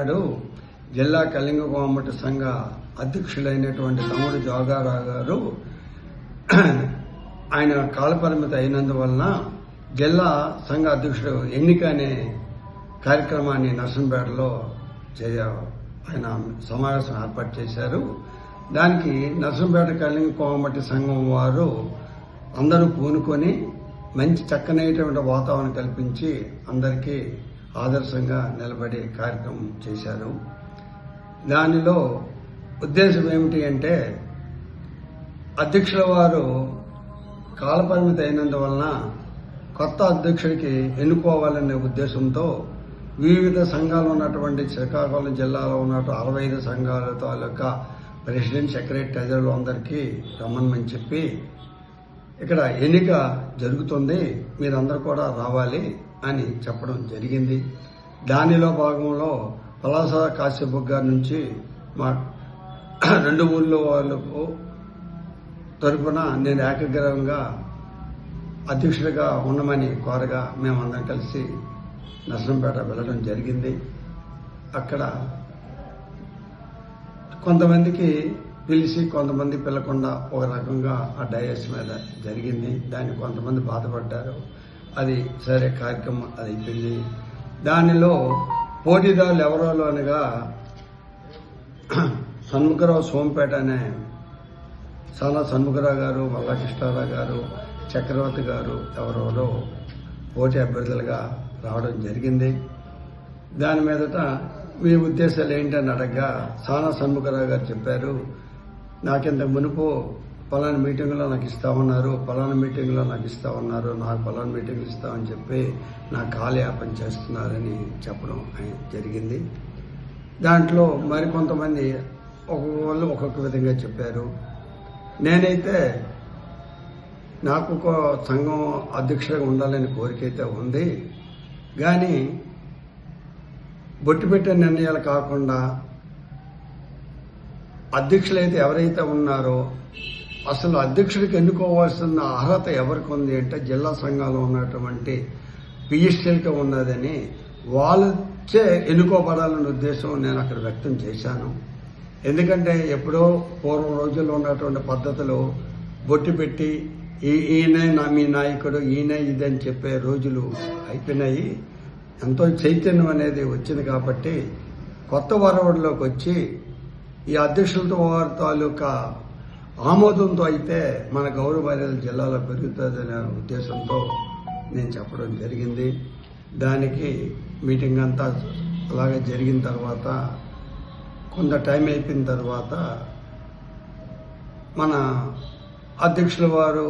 నాడు జిల్లా కళింగ కోమటి సంఘ అధ్యక్షులైనటువంటి తమ్ముడు జోగారావు గారు ఆయన కాలపరిమితి అయినందువలన జిల్లా సంఘ అధ్యక్షుడు ఎన్నిక అనే కార్యక్రమాన్ని నర్సంపేటలో ఆయన సమావేశం ఏర్పాటు చేశారు. దానికి నర్సంపేట కళింగ కోమటి సంఘం వారు అందరూ పూనుకొని మంచి చక్కనైనటువంటి వాతావరణం కల్పించి అందరికీ ఆదర్శంగా నిలబడే కార్యక్రమం చేశారు. దానిలో ఉద్దేశం ఏమిటి అంటే అధ్యక్షుల వారు కాలపరిమితి అయినందువలన కొత్త అధ్యక్షుడికి ఎన్నుకోవాలనే ఉద్దేశంతో వివిధ సంఘాలు ఉన్నటువంటి శ్రీకాకుళం జిల్లాలో ఉన్నట్టు 65 సంఘాల తాలూకా ప్రెసిడెంట్, సెక్రటరీ, ట్రెజరర్లు అందరికీ రమ్మని చెప్పి ఇక్కడ ఎన్నిక జరుగుతుంది, మీరందరూ కూడా రావాలి అని చెప్పడం జరిగింది. దానిలో భాగంలో పలాస కాశ్యప్ గారి నుంచి మా 2 ఊళ్ళో వాళ్ళకు తరఫున నేను ఏకగ్రీవంగా అధ్యక్షుడిగా ఉండమని కోరగా మేమందరం కలిసి నర్సంపేట వెళ్ళడం జరిగింది. అక్కడ కొంతమందికి పిలిచి కొంతమంది పిలకుండా ఒక రకంగా ఆ డయాస్ మీద జరిగింది. దాన్ని కొంతమంది బాధపడ్డారు. అది సరే కార్యక్రమం అది అయిపోయింది. దానిలో పోటీదారులు ఎవరో అనగా షణ్ముఖరావు సోంపేట అనే సానా షణ్ముఖరావు గారు, మల్లాకృష్ణారావు గారు, చక్రవర్తి గారు ఎవరెవరో పోటీ అభ్యర్థులుగా రావడం జరిగింది. దాని మీదట మీ ఉద్దేశాలు ఏంటని అడగగా సానా షణ్ముఖరావు గారు చెప్పారు, నాకింత మునుపు పలానా మీటింగ్లో నాకు ఇస్తామన్నారు, పలానా మీటింగ్లో నాకు ఇస్తామన్నారు, నాకు పలానా మీటింగ్లు ఇస్తామని చెప్పి నా కాలయాపన చేస్తున్నారని చెప్పడం జరిగింది. దాంట్లో మరికొంతమంది ఒక్కొక్కళ్ళు ఒక్కొక్క విధంగా చెప్పారు. నేనైతే నాకు ఒక సంఘం అధ్యక్షుడిగా ఉండాలని కోరిక అయితే ఉంది, కానీ బొట్టు పెట్టే నిర్ణయాలు కాకుండా అధ్యక్షులైతే ఎవరైతే ఉన్నారో అసలు అధ్యక్షుడికి ఎన్నుకోవాల్సిన అర్హత ఎవరికి ఉంది అంటే జిల్లా సంఘాలు ఉన్నటువంటి పిఎస్టీలకే ఉన్నదని వాళ్ళే ఎన్నుకోబడాలనే ఉద్దేశం నేను అక్కడ వ్యక్తం చేశాను. ఎందుకంటే ఎప్పుడో పూర్వం రోజుల్లో ఉన్నటువంటి పద్ధతులు బొట్టు పెట్టి ఈయన మీ నాయకుడు, ఈయన ఇదని చెప్పే రోజులు అయిపోయినాయి. ఎంతో చైతన్యం అనేది వచ్చింది కాబట్టి కొత్త వరవడిలోకి వచ్చి ఈ అధ్యక్షులతో వారి తాలూకా ఆమోదంతో అయితే మన గౌరవ మర్యాదలు జిల్లాలో పెరుగుతుందనే ఉద్దేశంతో నేను చెప్పడం జరిగింది. దానికి మీటింగ్ అంతా అలాగే జరిగిన తర్వాత కొంత టైం అయిపోయిన తర్వాత మన అధ్యక్షుల వారు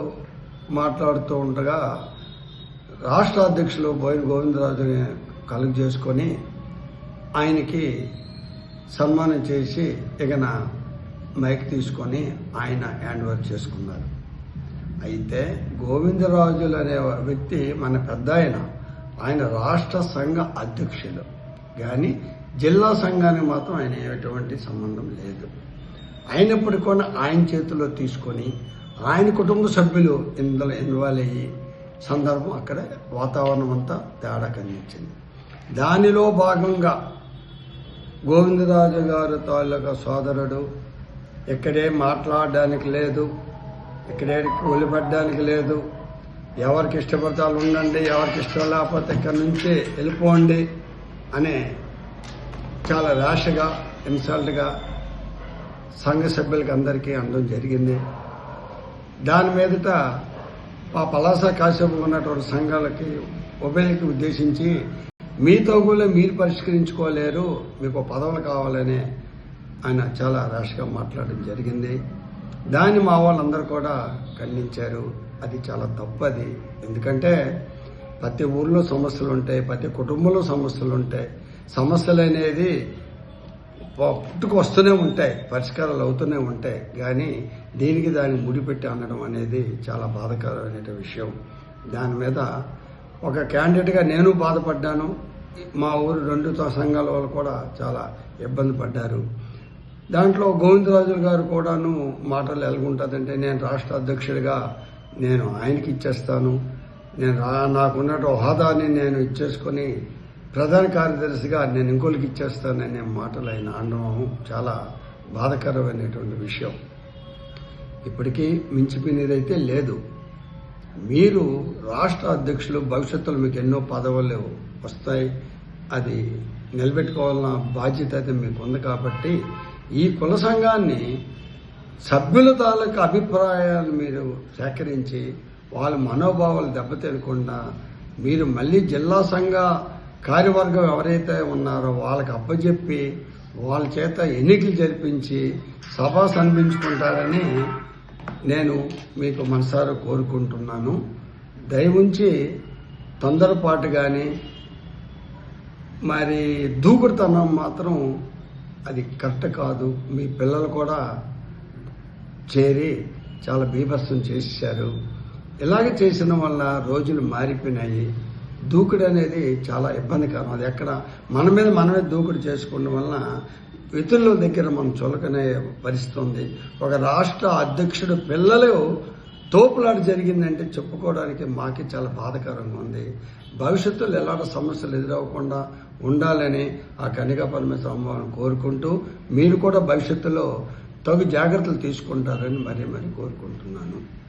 మాట్లాడుతూ ఉండగా రాష్ట్ర అధ్యక్షులు బోయిన గోవిందరాజుని కలుగు చేసుకొని ఆయనకి సన్మానం చేసి ఇక మైక్ తీసుకొని ఆయన హ్యాండ్ ఓవర్ చేసుకున్నారు. అయితే గోవిందరాజులు అనే వ్యక్తి మన పెద్ద ఆయన రాష్ట్ర సంఘ అధ్యక్షులు, కానీ జిల్లా సంఘానికి మాత్రం ఆయన ఎటువంటి సంబంధం లేదు. అయినప్పటికీ కూడా ఆయన చేతిలో తీసుకొని ఆయన కుటుంబ సభ్యులు ఇందులో ఇన్వాల్వ్ అయ్యి సందర్భం అక్కడ వాతావరణం అంతా తేడా కనిపించింది. దానిలో భాగంగా గోవిందరాజు గారు తాలూకా సోదరుడు ఇక్కడే మాట్లాడడానికి లేదు, ఇక్కడే ఒలిపడ్డానికి లేదు, ఎవరికి ఇష్టపడతాలు ఉండండి, ఎవరికి ఇష్టం లేకపోతే ఇక్కడి నుంచి వెళ్ళిపోండి అనే చాలా ర్యాష్గా ఇన్సల్ట్గా సంఘ సభ్యులకి అందరికీ అనడం జరిగింది. దాని మీదట ఆ పలాస కాశ్యప్ ఉన్నటువంటి సంఘాలకి ఉభయకి ఉద్దేశించి మీతో కూడా మీరు పరిష్కరించుకోలేరు, మీకు పదవులు కావాలని ఆయన చాలా ర్యాష్గా మాట్లాడడం జరిగింది. దాన్ని మా వాళ్ళందరూ కూడా ఖండించారు. అది చాలా తప్పది. ఎందుకంటే ప్రతి ఊర్లో సమస్యలు ఉంటాయి, ప్రతి కుటుంబంలో సమస్యలు ఉంటాయి. సమస్యలు అనేది పుట్టుకు వస్తూనే ఉంటాయి, పరిష్కారాలు అవుతూనే ఉంటాయి. కానీ దాన్ని ముడిపెట్టి అనడం అనేది చాలా బాధాకరమైన విషయం. దాని మీద ఒక క్యాండిడేట్గా నేను బాధపడ్డాను. మా ఊరు 2 సంఘాల వాళ్ళు కూడా చాలా ఇబ్బంది పడ్డారు. దాంట్లో గోవిందరాజులు గారు కూడాను మాటలు ఎలాగుంటుందంటే, నేను రాష్ట్ర అధ్యక్షుడిగా నేను ఆయనకి ఇచ్చేస్తాను, నేను నాకున్న హోదాని నేను ఇచ్చేసుకొని ప్రధాన కార్యదర్శిగా నేను ఇంకోళ్ళకి ఇచ్చేస్తాననే మాటలు ఆయన అనడం చాలా బాధాకరమైనటువంటి విషయం. ఇప్పటికీ మించిపోయినదైతే లేదు. మీరు రాష్ట్ర అధ్యక్షులు, భవిష్యత్తులో మీకు ఎన్నో పదవులు వస్తాయి, అది నిలబెట్టుకోవాలన్న బాధ్యత అయితే మీకు ఉంది. కాబట్టి ఈ కుల సంఘాన్ని సభ్యుల తాలూకు అభిప్రాయాలు మీరు సేకరించి వాళ్ళ మనోభావాలు దెబ్బతినకుండా మీరు మళ్ళీ జిల్లా సంఘ కార్యవర్గం ఎవరైతే ఉన్నారో వాళ్ళకి అప్పచెప్పి వాళ్ళ చేత ఎన్నికలు జరిపించి సభ అనిపించుకుంటారని నేను మీకు మనసారా కోరుకుంటున్నాను. దయవుంచి తొందరపాటు కానీ మరి దూకుడుతనం మాత్రం అది కరెక్ట్ కాదు. మీ పిల్లలు కూడా చేరి చాలా బీభత్సం చేశారు. ఇలాగే చేసిన వల్ల రోజులు మారిపోయినాయి. దూకుడు అనేది చాలా ఇబ్బందికరం. అది ఎక్కడ మన మీద మనమే దూకుడు చేసుకోవడం వలన ఇతరుల దగ్గర మనం చులకనే పరిస్థితి ఉంది. ఒక రాష్ట్ర అధ్యక్షుడు పిల్లలు తోపులాట జరిగిందంటే చెప్పుకోవడానికి మాకే చాలా బాధాకరంగా ఉంది. భవిష్యత్తులో ఎలాంటి సమస్యలు ఎదురవ్వకుండా ఉండాలని ఆ కన్యకా పరమేశ్వర అమ్మవారిని కోరుకుంటూ మీరు కూడా భవిష్యత్తులో తగు జాగ్రత్తలు తీసుకుంటారని మరీ కోరుకుంటున్నాను.